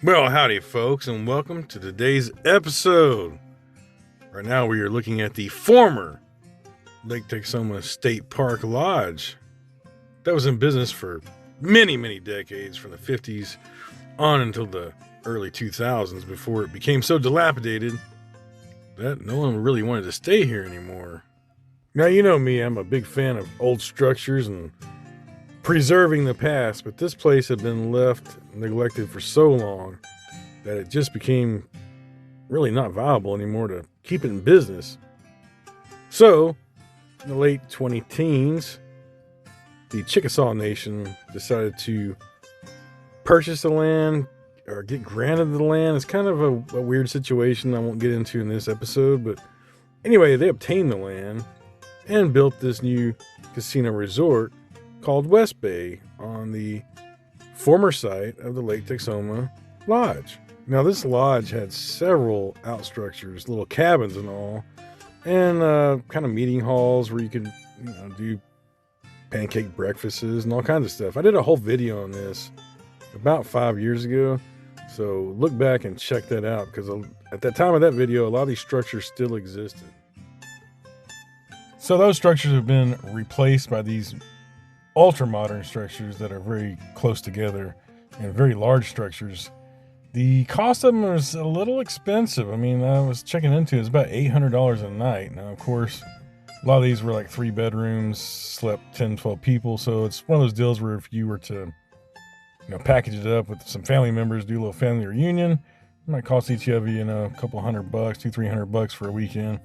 Well, howdy, folks, and welcome to today's episode. Right now, we are looking at the former Lake Texoma State Park Lodge that was in business for many, many decades, from the 50s on until the early 2000s, before it became so dilapidated that no one really wanted to stay here anymore. Now, you know me, I'm a big fan of old structures and preserving the past, but this place had been left neglected for so long that it just became really not viable anymore to keep it in business. So, in the late 2010s, the Chickasaw Nation decided to purchase the land or get granted the land. It's kind of a weird situation I won't get into in this episode, but anyway, they obtained the land and built this new casino resort called West Bay on the former site of the Lake Texoma Lodge. Now, this lodge had several outstructures, little cabins and all, and kind of meeting halls where you could, do pancake breakfasts and all kinds of stuff. I did a whole video on this about 5 years ago, so look back and check that out, because at that time of that video, a lot of these structures still existed. So those structures have been replaced by these ultra-modern structures that are very close together and very large structures. The cost of them is a little expensive. I mean, I was checking into it. It's about $800 a night. Now, of course, a lot of these were like 3 bedrooms, slept 10, 12 people. So it's one of those deals where if you were to, package it up with some family members, do a little family reunion, it might cost each of you, a couple $100, $200-300 for a weekend.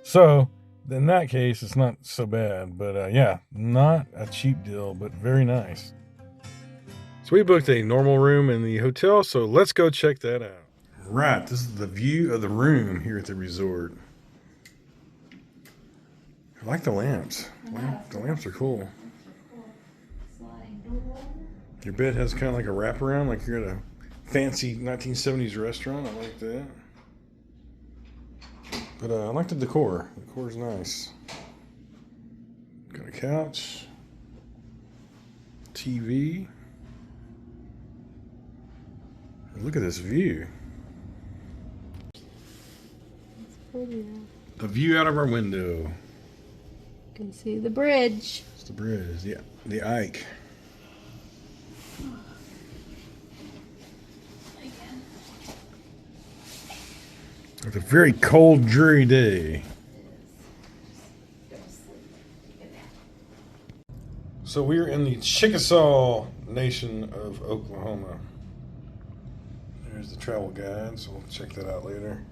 So in that case, it's not so bad. But yeah, not a cheap deal, but very nice. So we booked a normal room in the hotel, so let's go check that out. Right, this is the view of the room here at the resort. I like the lamps. The lamps are cool. Your bed has kind of like a wraparound, like you're at a fancy 1970s restaurant. I like that. But I like the decor. The decor is nice. Got a couch, TV. Look at this view. It's pretty. The view out of our window. You can see the bridge. It's the bridge, yeah. The Ike. It's a very cold, dreary day. So we're in the Chickasaw Nation of Oklahoma. There's the travel guide, so we'll check that out later.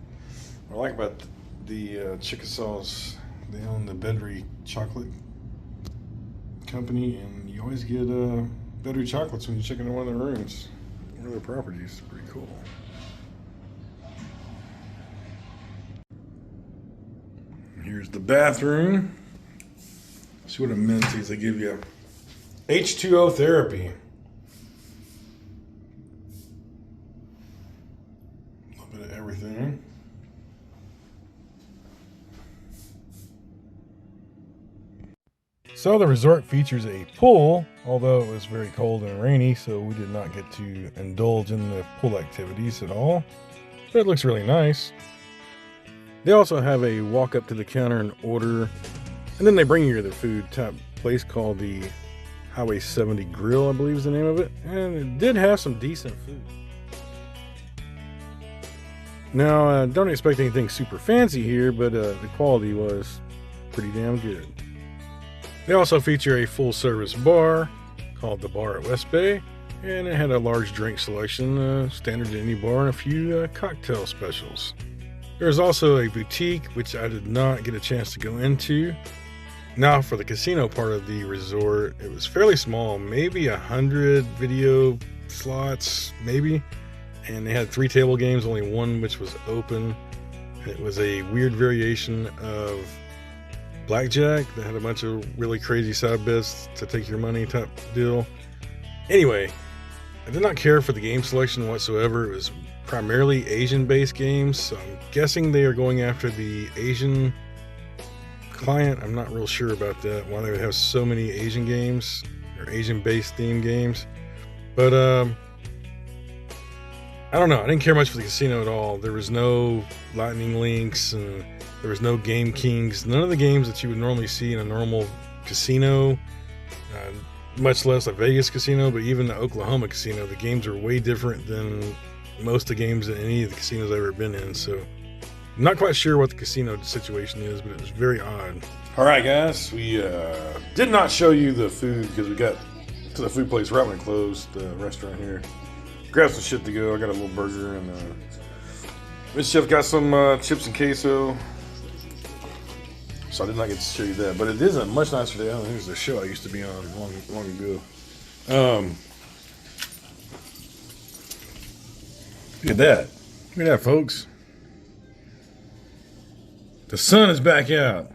What I like about the Chickasaws, they own the Bedry Chocolate Company, and you always get Bedry chocolates when you check into one of their rooms. One of their properties. It's pretty cool. Here's the bathroom. See what amenities they give you. H2O therapy. A little bit of everything. So the resort features a pool, although it was very cold and rainy, so we did not get to indulge in the pool activities at all. But it looks really nice. They also have a walk up to the counter and order, and then they bring you their food type place called the Highway 70 Grill, I believe is the name of it. And it did have some decent food. Now, don't expect anything super fancy here, but the quality was pretty damn good. They also feature a full-service bar called the Bar at West Bay, and it had a large drink selection, standard to any bar, and a few cocktail specials. There's also a boutique, which I did not get a chance to go into. Now, for the casino part of the resort, it was fairly small, maybe 100 video slots, maybe. And they had 3 table games, only one which was open. And it was a weird variation of blackjack that had a bunch of really crazy side bets to take your money type deal. Anyway, I did not care for the game selection whatsoever. It was primarily Asian-based games, so I'm guessing they are going after the Asian client. I'm not real sure about that, why they would have so many Asian games or Asian-based themed games. But I don't know. I didn't care much for the casino at all. There was no lightning links and there was no game kings. None of the games that you would normally see in a normal casino, much less a Vegas casino, but even the Oklahoma casino, the games are way different than most of the games in any of the casinos I've ever been in. So I'm not quite sure what the casino situation is, but it was very odd. All right, guys. We did not show you the food because we got to the food place right when it closed, the restaurant here. Grab some shit to go. I got a little burger and Miss Chef got some chips and queso. So I did not get to show you that, but it is a much nicer day. I don't know, here's the show I used to be on long ago. Look at that. Look at that, folks. The sun is back out.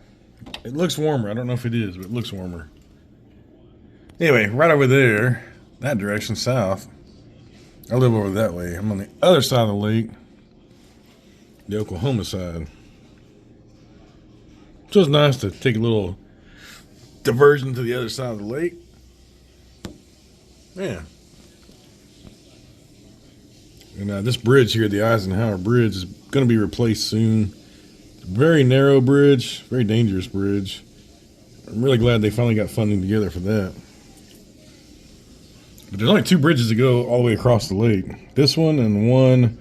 It looks warmer. I don't know if it is, but it looks warmer. Anyway, right over there, that direction, south. I live over that way. I'm on the other side of the lake, the Oklahoma side. So it's nice to take a little diversion to the other side of the lake. Yeah. And this bridge here, the Eisenhower Bridge, is going to be replaced soon. It's a very narrow bridge, very dangerous bridge. I'm really glad they finally got funding together for that. But there's only two bridges to go all the way across the lake. This one and one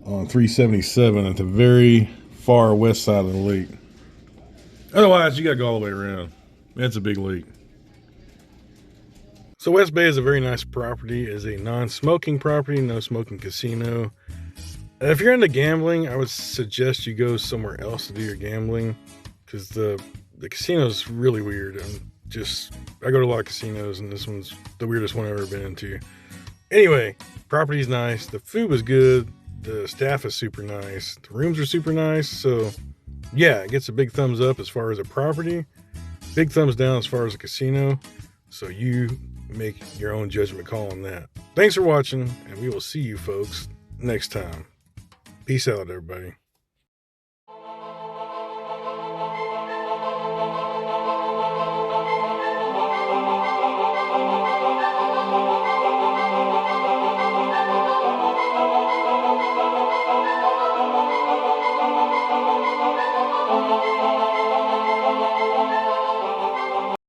on 377 at the very far west side of the lake. Otherwise, you got to go all the way around. That's a big lake. So West Bay is a very nice property. It's a non-smoking property, no smoking casino. If you're into gambling, I would suggest you go somewhere else to do your gambling because the casino is really weird. I go to a lot of casinos and this one's the weirdest one I've ever been into. Anyway, property's nice. The food was good. The staff is super nice. The rooms are super nice. So yeah, it gets a big thumbs up as far as a property. Big thumbs down as far as a casino. So you make your own judgment call on that. Thanks for watching, and we will see you folks next time. Peace out, everybody.